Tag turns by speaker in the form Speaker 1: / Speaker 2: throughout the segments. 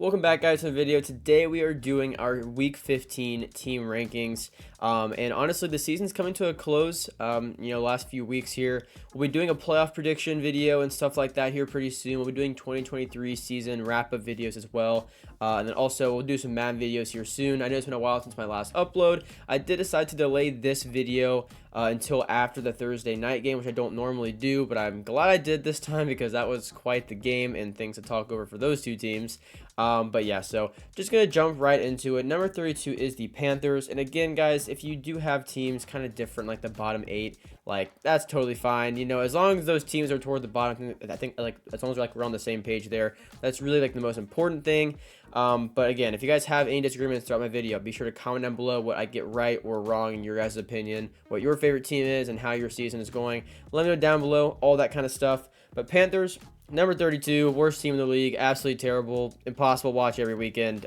Speaker 1: Welcome back, guys, to the video. Today we are doing our week 15 team rankings, and honestly the season's coming to a close. Last few weeks here we'll be doing a playoff prediction video and stuff like that here pretty soon. We'll be doing 2023 season wrap-up videos as well, and then also we'll do some Madden videos here soon. I know it's been a while since my last upload. I did decide to delay this video until after the Thursday night game, which I don't normally do, but I'm glad I did this time because that was quite the game and things to talk over for those two teams. But yeah, so just gonna jump right into it. Number 32 is the Panthers, and again, guys, if you do have teams kind of different, like the bottom 8, like that's totally fine. As long as those teams are toward the bottom, I think like as long as we're on the same page there, that's really like the most important thing. But again, if you guys have any disagreements throughout my video, be sure to comment down below what I get right or wrong in your guys' opinion, what your favorite team is, and how your season is going. Let me know down below, all that kind of stuff. But Panthers, number 32, worst team in the league, absolutely terrible, impossible to watch every weekend.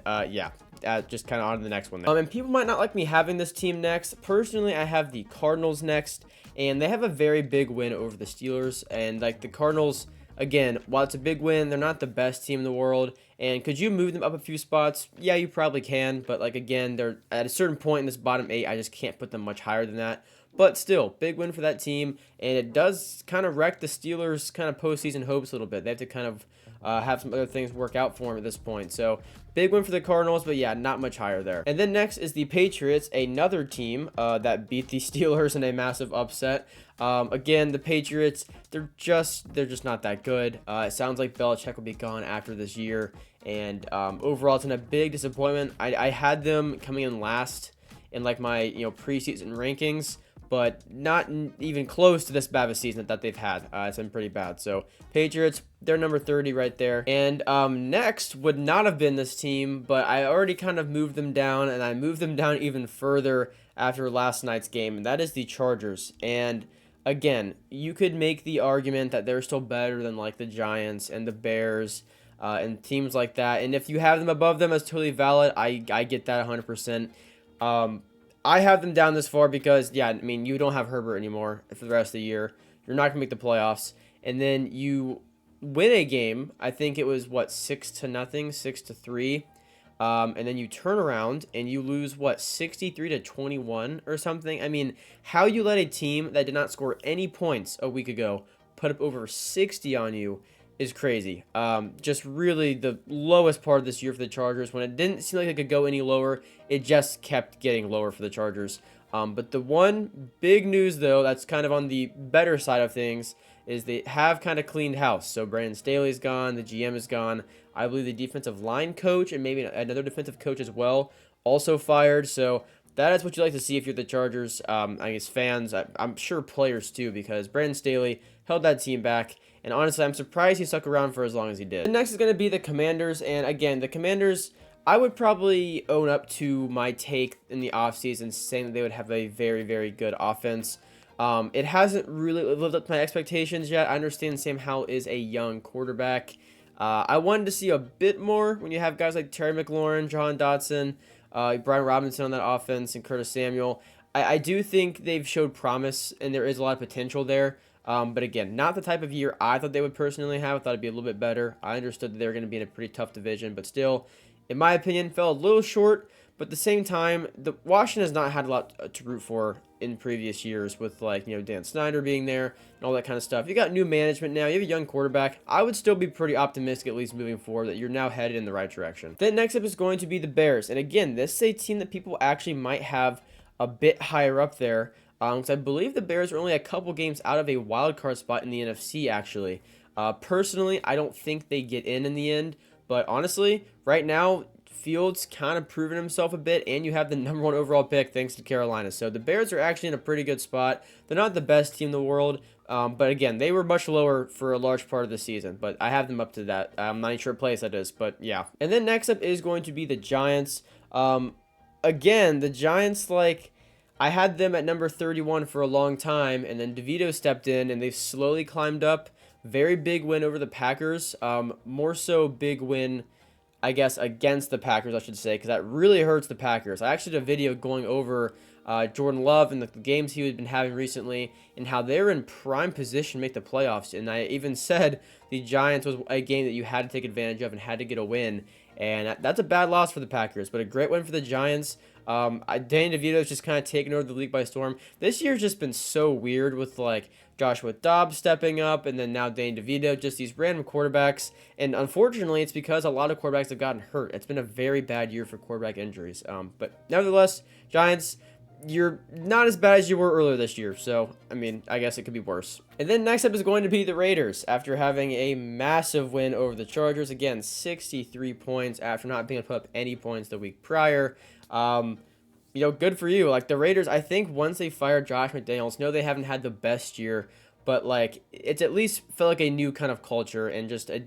Speaker 1: Just kind of on to the next one. And people might not like me having this team next. Personally, I have the Cardinals next, and they have a very big win over the Steelers. And like the Cardinals, again, while it's a big win, they're not the best team in the world. And could you move them up a few spots? Yeah, you probably can. But like again, they're at a certain point in this bottom 8, I just can't put them much higher than that. But still, big win for that team, and it does kind of wreck the Steelers' kind of postseason hopes a little bit. They have to kind of have some other things work out for them at this point. So, big win for the Cardinals, but yeah, not much higher there. And then next is the Patriots, another team that beat the Steelers in a massive upset. Again, the Patriots, they're just not that good. It sounds like Belichick will be gone after this year, and overall, it's been a big disappointment. I had them coming in last in like my preseason rankings, but not even close to this bad of a season that they've had. It's been pretty bad. So Patriots, they're number 30 right there. And next would not have been this team, but I already kind of moved them down, and I moved them down even further after last night's game, and that is the Chargers. And again, you could make the argument that they're still better than like the Giants and the Bears and teams like that. And if you have them above them, that's totally valid. I get that 100%. I have them down this far because, yeah, I mean, you don't have Herbert anymore for the rest of the year. You're not going to make the playoffs. And then you win a game. I think it was, 6-0, 6-3. And then you turn around and you lose, 63-21 or something. I mean, how you let a team that did not score any points a week ago put up over 60 on you is crazy. Just really the lowest part of this year for the Chargers. When it didn't seem like it could go any lower, it just kept getting lower for the Chargers. But the one big news, though, that's kind of on the better side of things, is they have kind of cleaned house. So Brandon Staley's gone, the GM is gone. I believe the defensive line coach and maybe another defensive coach as well also fired. So that is what you like to see if you're the Chargers. I guess fans, I'm sure players too, because Brandon Staley held that team back. And honestly, I'm surprised he stuck around for as long as he did. The next is going to be the Commanders. And again, the Commanders, I would probably own up to my take in the offseason saying that they would have a very, very good offense. It hasn't really lived up to my expectations yet. I understand Sam Howell is a young quarterback. I wanted to see a bit more when you have guys like Terry McLaurin, John Dotson, Brian Robinson on that offense, and Curtis Samuel. I do think they've showed promise, and there is a lot of potential there. But again, not the type of year I thought they would personally have. I thought it'd be a little bit better. I understood that they were going to be in a pretty tough division, but still, in my opinion, fell a little short. But at the same time, the Washington has not had a lot to root for in previous years with Dan Snyder being there and all that kind of stuff. You got new management now. You have a young quarterback. I would still be pretty optimistic, at least moving forward, that you're now headed in the right direction. Then next up is going to be the Bears. And again, this is a team that people actually might have a bit higher up there. Because I believe the Bears are only a couple games out of a wild card spot in the NFC, actually. Personally, I don't think they get in the end. But honestly, right now, Fields kind of proven himself a bit, and you have the number 1 overall pick thanks to Carolina. So the Bears are actually in a pretty good spot. They're not the best team in the world, but again, they were much lower for a large part of the season. But I have them up to that. I'm not sure what place that is, but yeah. And then next up is going to be the Giants. Again, the Giants, I had them at number 31 for a long time, and then DeVito stepped in, and they've slowly climbed up. Very big win over the Packers. More so big win, I guess, against the Packers, I should say, because that really hurts the Packers. I actually did a video going over Jordan Love and the games he had been having recently and how they're in prime position to make the playoffs. And I even said the Giants was a game that you had to take advantage of and had to get a win. and that's a bad loss for the Packers, but a great win for the Giants. Danny DeVito's just kind of taken over the league by storm. This year's just been so weird with like Joshua Dobbs stepping up, and then now Danny DeVito, just these random quarterbacks. And unfortunately, it's because a lot of quarterbacks have gotten hurt. It's been a very bad year for quarterback injuries. But nevertheless, Giants, you're not as bad as you were earlier this year. So, I mean, I guess it could be worse. And then next up is going to be the Raiders after having a massive win over the Chargers. Again, 63 points after not being able to put up any points the week prior. Good for you. Like the Raiders, I think once they fired Josh McDaniels, no, they haven't had the best year, but like it's at least felt like a new kind of culture and just a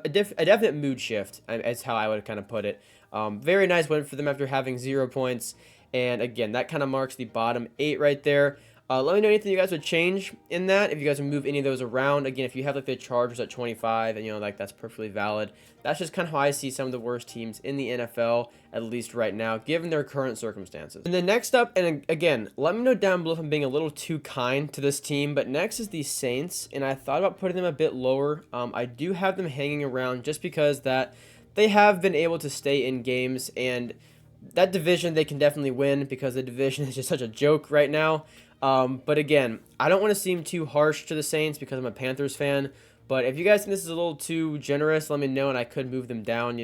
Speaker 1: definite mood shift. Is how I would kind of put it. Very nice win for them after having 0 points. And again, that kind of marks the bottom 8 right there. Let me know anything you guys would change in that. If you guys would move any of those around. Again, if you have like the Chargers at 25, and like that's perfectly valid. That's just kind of how I see some of the worst teams in the NFL, at least right now, given their current circumstances. And then next up, and again, let me know down below if I'm being a little too kind to this team, but next is the Saints, and I thought about putting them a bit lower. I do have them hanging around just because that they have been able to stay in games, and that division they can definitely win because the division is just such a joke right now. But again, I don't want to seem too harsh to the Saints because I'm a Panthers fan. But if you guys think this is a little too generous, let me know, and I could move them down,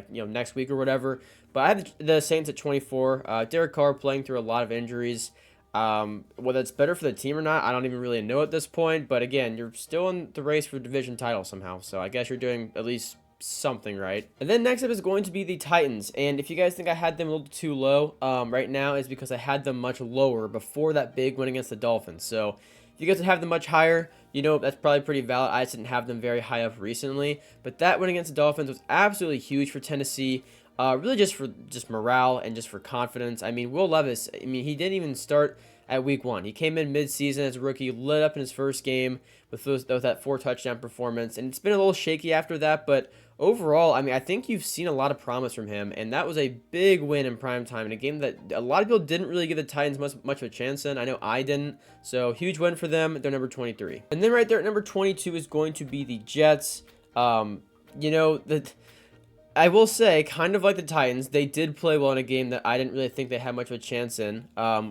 Speaker 1: next week or whatever. But I have the Saints at 24. Derek Carr playing through a lot of injuries. Whether it's better for the team or not, I don't even really know at this point. But again, you're still in the race for division title somehow. So I guess you're doing at least something right. And then next up is going to be the Titans, and if you guys think I had them a little too low right now, is because I had them much lower before that big win against the Dolphins. So if you guys have them much higher, that's probably pretty valid. I just didn't have them very high up recently, but that win against the Dolphins was absolutely huge for Tennessee. Really just for morale and just for confidence. I mean, Will Levis, he didn't even start at week 1. He came in mid-season as a rookie, lit up in his first game with that 4-touchdown performance, and it's been a little shaky after that, but overall, I think you've seen a lot of promise from him, and that was a big win in prime time in a game that a lot of people didn't really give the Titans much of a chance in. I know I didn't, so huge win for them. They're number 23. And then right there at number 22 is going to be the Jets. I will say, kind of like the Titans, they did play well in a game that I didn't really think they had much of a chance in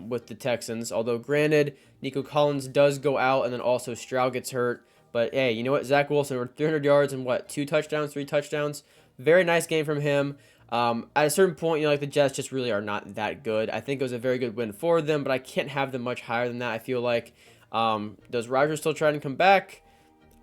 Speaker 1: with the Texans. Although, granted, Nico Collins does go out, and then also Stroud gets hurt. But, hey, you know what? Zach Wilson over 300 yards and, 3 touchdowns? Very nice game from him. At a certain point, the Jets just really are not that good. I think it was a very good win for them, but I can't have them much higher than that, I feel like. Does Rodgers still try to come back?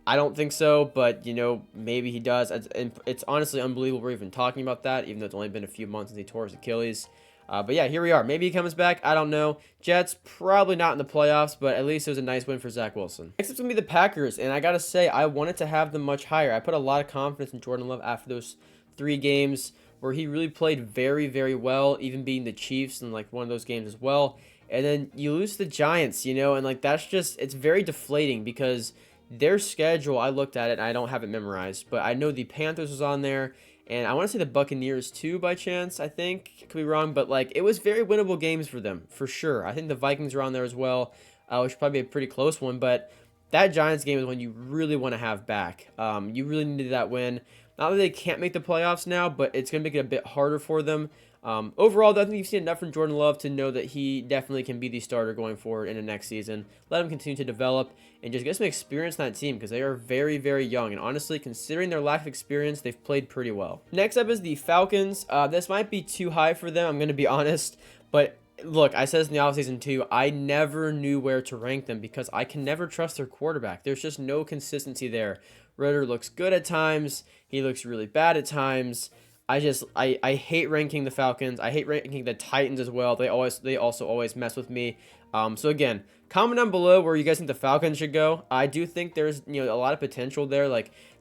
Speaker 1: I don't think so, but, maybe he does. It's honestly unbelievable we're even talking about that, even though it's only been a few months since he tore his Achilles. But yeah, here we are. Maybe he comes back. I don't know. Jets, probably not in the playoffs, but at least it was a nice win for Zach Wilson. Next up's going to be the Packers, and I got to say, I wanted to have them much higher. I put a lot of confidence in Jordan Love after those 3 games where he really played very, very well, even beating the Chiefs in, one of those games as well. And then you lose the Giants, and, that's just, it's very deflating because their schedule, I looked at it, and I don't have it memorized, but I know the Panthers was on there, and I want to say the Buccaneers too, by chance, I think. Could be wrong, but, it was very winnable games for them, for sure. I think the Vikings were on there as well, which would probably be a pretty close one, but that Giants game is one you really want to have back. You really needed that win. Not that they can't make the playoffs now, but it's going to make it a bit harder for them. Overall, though, I think you've seen enough from Jordan Love to know that he definitely can be the starter going forward in the next season. Let him continue to develop and just get some experience in that team because they are very, very young. And honestly, considering their lack of experience, they've played pretty well. Next up is the Falcons. This might be too high for them, I'm going to be honest. But look, I said this in the offseason too. I never knew where to rank them because I can never trust their quarterback. There's just no consistency there. Ritter looks good at times. He looks really bad at times. I hate ranking the Falcons. I hate ranking the Titans as well. They also always mess with me. So again, comment down below where you guys think the Falcons should go. I do think there's a lot of potential there.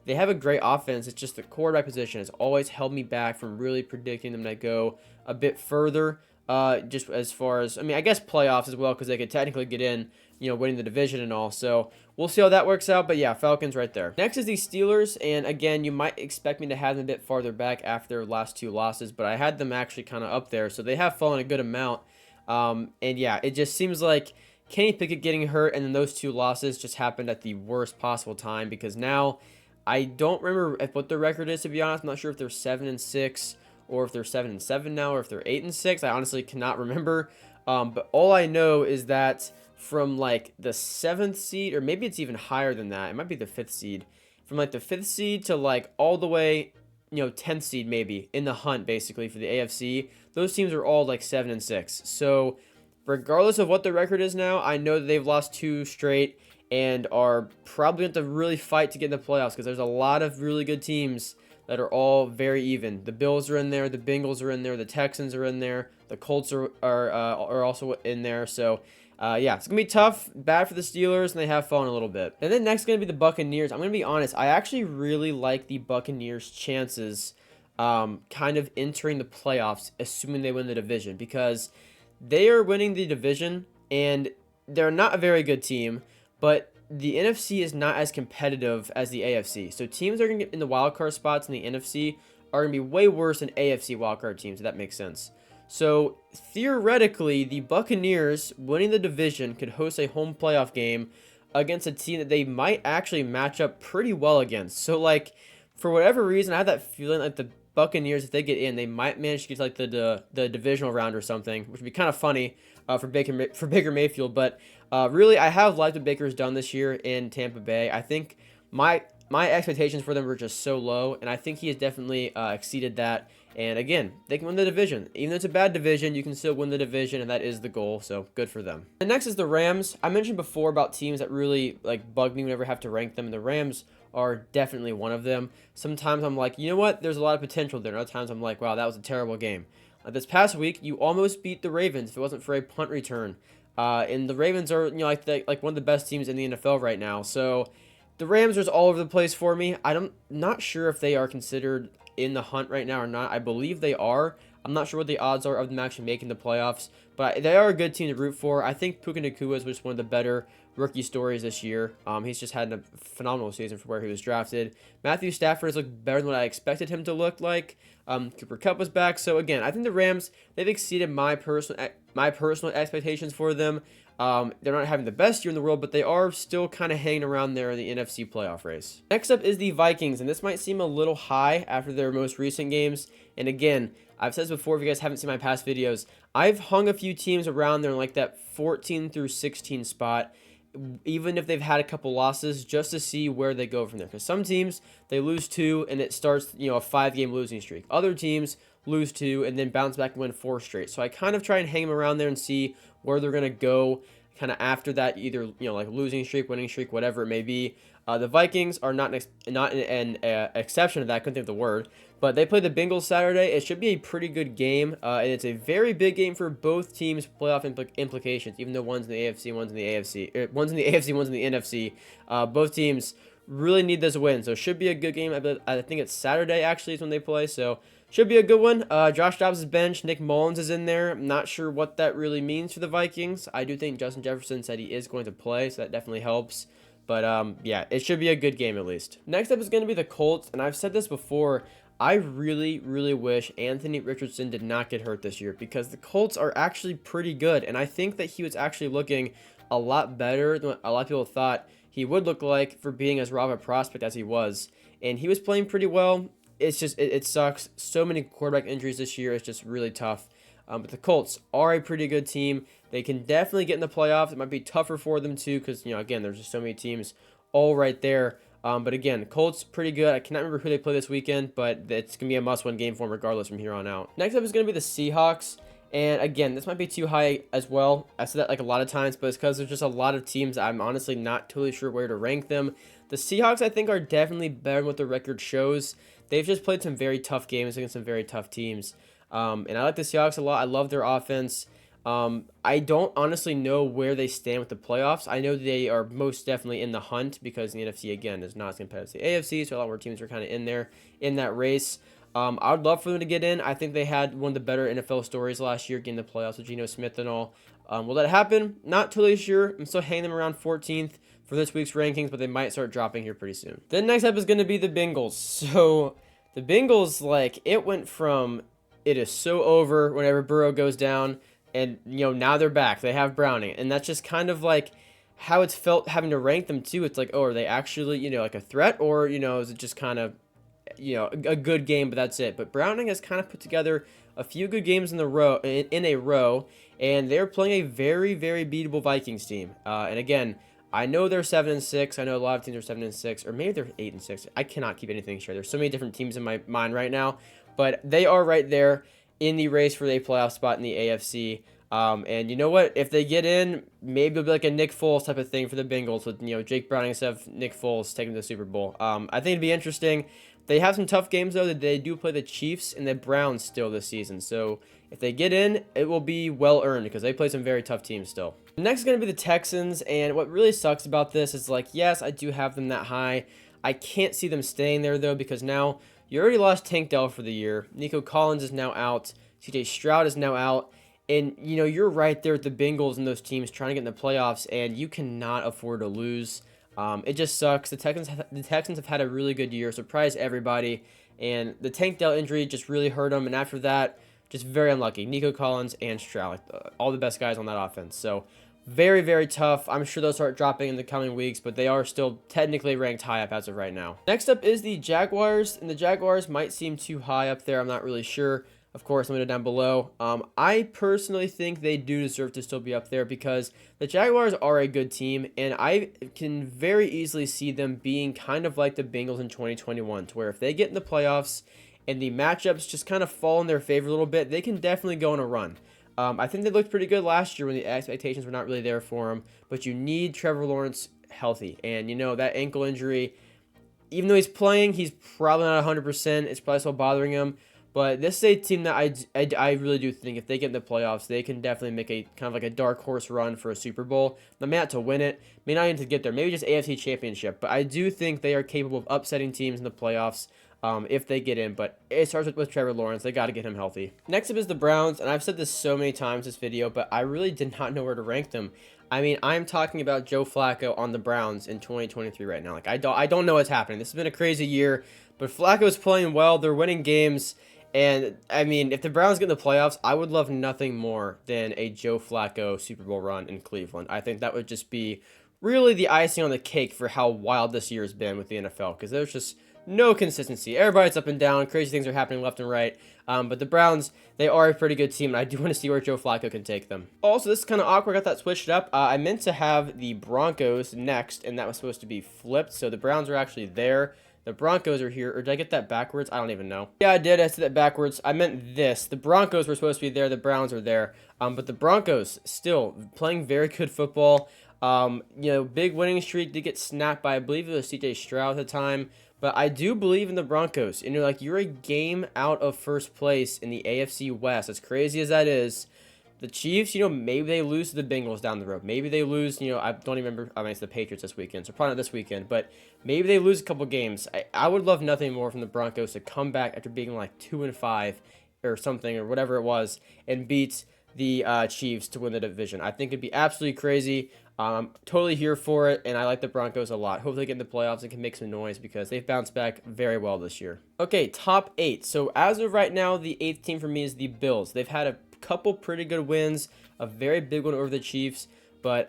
Speaker 1: They have a great offense. It's just the quarterback position has always held me back from really predicting them to go a bit further. Just as far as I guess playoffs as well because they could technically get in. Winning the division and all. So we'll see how that works out. But yeah, Falcons right there. Next is the Steelers. And again, you might expect me to have them a bit farther back after their last 2 losses. But I had them actually kind of up there. So they have fallen a good amount. And yeah, it just seems like Kenny Pickett getting hurt and then those 2 losses just happened at the worst possible time. Because now I don't remember what their record is, to be honest. I'm not sure if they're 7-6 or if they're 7-7 now, or if they're 8-6. I honestly cannot remember. But all I know is that from like the 7th seed, or maybe it's even higher than that. It might be the 5th seed. From like the 5th seed to like all the way, 10th seed maybe in the hunt, basically for the AFC. Those teams are all like 7-6. So regardless of what the record is now, I know that they've lost 2 straight and are probably going to really fight to get in the playoffs, because there's a lot of really good teams that are all very even. The Bills are in there, the Bengals are in there, the Texans are in there, the Colts are also in there. So yeah, it's going to be tough, bad for the Steelers, and they have fallen a little bit. And then next going to be the Buccaneers. I'm going to be honest, I actually really like the Buccaneers' chances kind of entering the playoffs, assuming they win the division, because they are winning the division, and they're not a very good team, but the NFC is not as competitive as the AFC. So teams that are going to get in the wildcard spots in the NFC are going to be way worse than AFC wildcard teams, if that makes sense. So theoretically, the Buccaneers winning the division could host a home playoff game against a team that they might actually match up pretty well against. So like, for whatever reason, I have that feeling like the Buccaneers, if they get in, they might manage to get to like the divisional round or something, which would be kind of funny for Baker Mayfield. But really, I have liked what Baker's done this year in Tampa Bay. I think my expectations for them were just so low, and I think he has definitely exceeded that. And again, they can win the division. Even though it's a bad division, you can still win the division, and that is the goal, so good for them. And next is the Rams. I mentioned before about teams that really like bug me whenever I have to rank them, and the Rams are definitely one of them. Sometimes I'm like, you know what, there's a lot of potential there. Other times I'm like, wow, that was a terrible game. This past week, you almost beat the Ravens if it wasn't for a punt return. And the Ravens are, like one of the best teams in the NFL right now. So the Rams are just all over the place for me. I'm not sure if they are considered in the hunt right now or not. I believe they are. I'm not sure what the odds are of them actually making the playoffs, but they are a good team to root for. I think Puka Nacua is just one of the better rookie stories this year. He's just had a phenomenal season for where he was drafted. Matthew Stafford has looked better than what I expected him to look like. Cooper Kupp was back. So again, I think the Rams, they've exceeded my personal expectations for them. They're not having the best year in the world, but they are still kind of hanging around there in the NFC playoff race. Next up is the Vikings, and this might seem a little high after their most recent games. And again, I've said this before, if you guys haven't seen my past videos, I've hung a few teams around there in like that 14 through 16 spot, even if they've had a couple losses, just to see where they go from there. Because some teams, they lose 2 and it starts, a 5-game losing streak. Other teams lose 2 and then bounce back and win 4 straight. So I kind of try and hang them around there and see where they're going to go kind of after that, either, like losing streak, winning streak, whatever it may be. The Vikings are not an exception to that. I couldn't think of the word. But they play the Bengals Saturday. It should be a pretty good game. And it's a very big game for both teams' playoff implications, even though one's in the AFC, one's in the AFC. One's in the AFC, one's in the NFC. Both teams really need this win. So it should be a good game. I think it's Saturday, actually, is when they play. So should be a good one. Josh Dobbs is benched. Nick Mullins is in there. I'm not sure what that really means for the Vikings. I do think Justin Jefferson said he is going to play, so that definitely helps. But yeah, it should be a good game at least. Next up is going to be the Colts, and I've said this before. I really, really wish Anthony Richardson did not get hurt this year, because the Colts are actually pretty good, and I think that he was actually looking a lot better than what a lot of people thought he would look like for being as raw of a prospect as he was. And he was playing pretty well. It's just, it sucks. So many quarterback injuries this year. It's just really tough. But the Colts are a pretty good team. They can definitely get in the playoffs. It might be tougher for them too, because, again, there's just so many teams all right there. But again, Colts pretty good. I cannot remember who they play this weekend, but it's going to be a must-win game for them regardless from here on out. Next up is going to be the Seahawks. And again, this might be too high as well. I said that like a lot of times, but it's because there's just a lot of teams I'm honestly not totally sure where to rank them. The Seahawks, I think, are definitely better than what the record shows. They've just played some very tough games against some very tough teams. And I like the Seahawks a lot. I love their offense. I don't honestly know where they stand with the playoffs. I know they are most definitely in the hunt, because the NFC, again, is not as competitive as the AFC, so a lot more teams are kind of in there in that race. I would love for them to get in. I think they had one of the better NFL stories last year, getting the playoffs with Geno Smith and all. Will that happen? Not totally sure. I'm still hanging them around 14th for this week's rankings, but they might start dropping here pretty soon. Then next up is going to be the Bengals. So the Bengals, like, it went from it is so over whenever Burrow goes down, and now they're back. They have Browning, and that's just kind of like how it's felt having to rank them too. It's like, oh, are they actually, like a threat, or, is it just kind of, a good game, but that's it. But Browning has kind of put together a few good games in a row, and they're playing a very, very beatable Vikings team. And again, I know they're 7-6. I know a lot of teams are 7-6, or maybe they're 8-6. I cannot keep anything straight. There's so many different teams in my mind right now, but they are right there in the race for a playoff spot in the AFC. And you know what? If they get in, maybe it'll be like a Nick Foles type of thing for the Bengals with, Jake Browning instead of Nick Foles taking the Super Bowl. I think it'd be interesting. They have some tough games, though, that they do play the Chiefs and the Browns still this season. So if they get in, it will be well earned because they play some very tough teams still. Next is going to be the Texans. And what really sucks about this is, like, yes, I do have them that high. I can't see them staying there, though, because now you already lost Tank Dell for the year. Nico Collins is now out. CJ Stroud is now out. And, you're right there with the Bengals and those teams trying to get in the playoffs, and you cannot afford to lose. It just sucks. The Texans have had a really good year, surprised everybody, and the Tank Dell injury just really hurt them, and after that, just very unlucky. Nico Collins and Stroud, all the best guys on that offense. So, very, very tough. I'm sure they'll start dropping in the coming weeks, but they are still technically ranked high up as of right now. Next up is the Jaguars, and the Jaguars might seem too high up there. I'm not really sure. Of course, let me know down below. I personally think they do deserve to still be up there because the Jaguars are a good team, and I can very easily see them being kind of like the Bengals in 2021, to where if they get in the playoffs and the matchups just kind of fall in their favor a little bit, they can definitely go on a run. I think they looked pretty good last year when the expectations were not really there for them, but you need Trevor Lawrence healthy, and that ankle injury, even though he's playing, he's probably not 100%. It's probably still bothering him. But this is a team that I really do think if they get in the playoffs, they can definitely make a kind of like a dark horse run for a Super Bowl. They may not to win it, may not even to get there, maybe just AFC Championship. But I do think they are capable of upsetting teams in the playoffs if they get in. But it starts with Trevor Lawrence. They got to get him healthy. Next up is the Browns, and I've said this so many times this video, but I really did not know where to rank them. I mean, I'm talking about Joe Flacco on the Browns in 2023 right now. Like I don't know what's happening. This has been a crazy year, but Flacco's playing well. They're winning games. And, I mean, if the Browns get in the playoffs, I would love nothing more than a Joe Flacco Super Bowl run in Cleveland. I think that would just be really the icing on the cake for how wild this year has been with the NFL, because there's just no consistency. Everybody's up and down. Crazy things are happening left and right. But the Browns, they are a pretty good team, and I do want to see where Joe Flacco can take them. Also, this is kind of awkward. I got that switched up. I meant to have the Broncos next, and that was supposed to be flipped, so the Browns are actually there. The Broncos are here. Or did I get that backwards? I don't even know. Yeah, I did. I said that backwards. I meant this. The Broncos were supposed to be there. The Browns are there. But the Broncos still playing very good football. Big winning streak did get snapped by, I believe it was CJ Stroud at the time. But I do believe in the Broncos. And you're a game out of first place in the AFC West. As crazy as that is. The Chiefs, maybe they lose to the Bengals down the road. Maybe they lose, I don't even remember. I mean, it's the Patriots this weekend, so probably not this weekend. But maybe they lose a couple games. I would love nothing more from the Broncos to come back after being like 2-5 or something or whatever it was and beat the Chiefs to win the division. I think it'd be absolutely crazy. I'm totally here for it, and I like the Broncos a lot. Hopefully they get in the playoffs and can make some noise because they've bounced back very well this year. Okay, top 8. So as of right now, the 8th team for me is the Bills. They've had a couple pretty good wins, a very big one over the Chiefs, but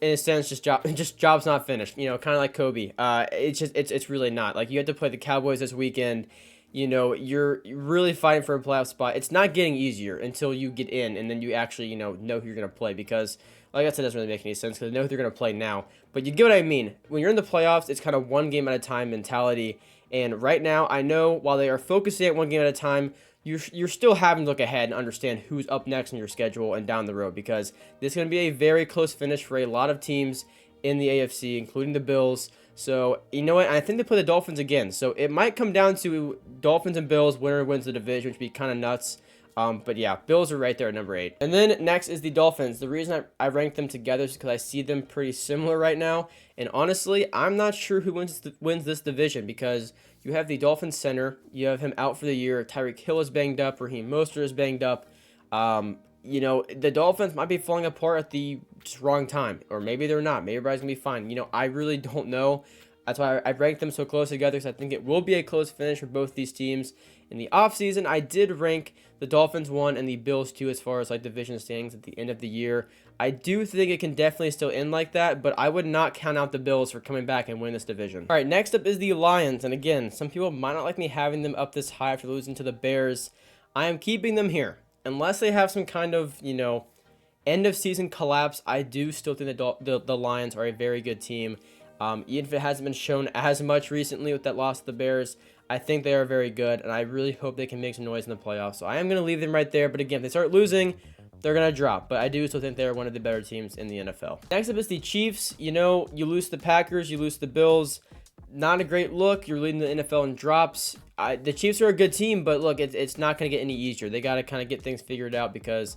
Speaker 1: in a sense, job's not finished. Kind of like Kobe. It's really not. Like, you have to play the Cowboys this weekend. You're really fighting for a playoff spot. It's not getting easier until you get in, and then you actually know who you're gonna play, because like I said, it doesn't really make any sense because I know who they're gonna play now. But you get what I mean. When you're in the playoffs, it's kind of one game at a time mentality. And right now, I know while they are focusing at one game at a time, you're still having to look ahead and understand who's up next in your schedule and down the road, because this is going to be a very close finish for a lot of teams in the AFC, including the Bills. So, you know what? I think they play the Dolphins again. So, it might come down to Dolphins and Bills. Winner wins the division, which would be kind of nuts. But yeah, Bills are right there at number 8. And then next is the Dolphins. The reason I rank them together is because I see them pretty similar right now. And honestly, I'm not sure who wins this division, because you have the Dolphins center. You have him out for the year. Tyreek Hill is banged up. Raheem Mostert is banged up. The Dolphins might be falling apart at the just wrong time. Or maybe they're not. Maybe everybody's going to be fine. I really don't know. That's why I ranked them so close together, because I think it will be a close finish for both these teams. In the offseason, I did rank the Dolphins 1 and the Bills 2 as far as like division standings at the end of the year. I do think it can definitely still end like that, but I would not count out the Bills for coming back and winning this division. All right, next up is the Lions. And again, some people might not like me having them up this high after losing to the Bears. I am keeping them here. Unless they have some kind of, end of season collapse, I do still think the Lions are a very good team. Even if it hasn't been shown as much recently with that loss to the Bears, I think they are very good, and I really hope they can make some noise in the playoffs. So I am going to leave them right there, but again, if they start losing, they're going to drop. But I do still think they're one of the better teams in the NFL. Next up is the Chiefs. You lose to the Packers, you lose to the Bills. Not a great look. You're leading the NFL in drops. The Chiefs are a good team, but look, it's not going to get any easier. They got to kind of get things figured out because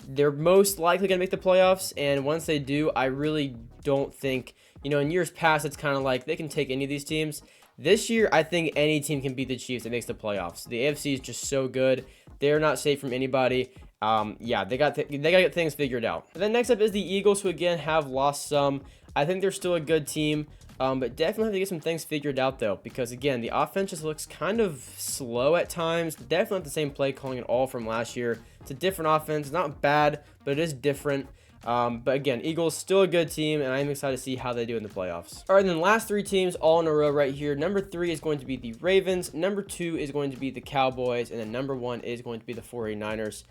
Speaker 1: they're most likely going to make the playoffs, and once they do, I really don't think, in years past, it's kind of like they can take any of these teams. This year, I think any team can beat the Chiefs that makes the playoffs. The AFC is just so good. They're not safe from anybody. Yeah, they got to get things figured out. And then next up is the Eagles, who again have lost some. I think they're still a good team. But definitely have to get some things figured out, though, because, again, the offense just looks kind of slow at times. Definitely not the same play calling at all from last year. It's a different offense. Not bad, but it is different. But, again, Eagles still a good team, and I'm excited to see how they do in the playoffs. All right, then last three teams all in a row right here. Number 3 is going to be the Ravens. Number 2 is going to be the Cowboys. And then number 1 is going to be the 49ers.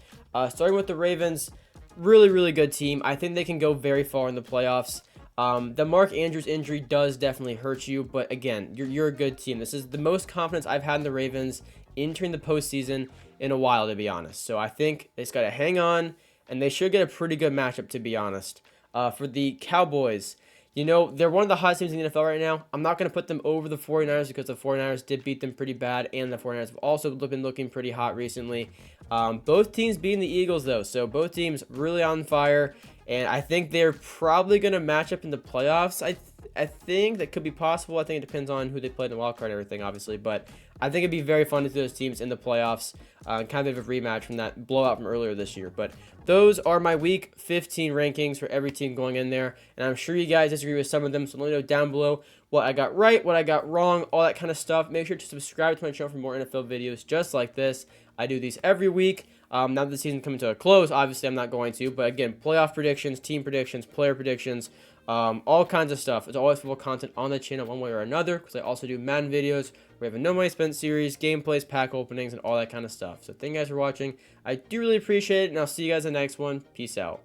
Speaker 1: Starting with the Ravens, really, really good team. I think they can go very far in the playoffs. The Mark Andrews injury does definitely hurt you, but again, you're a good team. This is the most confidence I've had in the Ravens entering the postseason in a while, to be honest. So I think they just got to hang on, and they should get a pretty good matchup, to be honest. For the Cowboys, they're one of the hottest teams in the NFL right now. I'm not going to put them over the 49ers because the 49ers did beat them pretty bad, and the 49ers have also been looking pretty hot recently. Both teams beating the Eagles, though, so both teams really on fire. And I think they're probably going to match up in the playoffs. I think that could be possible. I think it depends on who they play in the wild card and everything, obviously. But I think it'd be very fun to see those teams in the playoffs. Kind of a rematch from that blowout from earlier this year. But those are my Week 15 rankings for every team going in there. And I'm sure you guys disagree with some of them. So let me know down below what I got right, what I got wrong, all that kind of stuff. Make sure to subscribe to my channel for more NFL videos just like this. I do these every week. Now that the season's coming to a close, obviously I'm not going to. But again, playoff predictions, team predictions, player predictions, all kinds of stuff. It's always football content on the channel one way or another, because I also do Madden videos. We have a No Money Spent series, gameplays, pack openings, and all that kind of stuff. So thank you guys for watching. I do really appreciate it, and I'll see you guys in the next one. Peace out.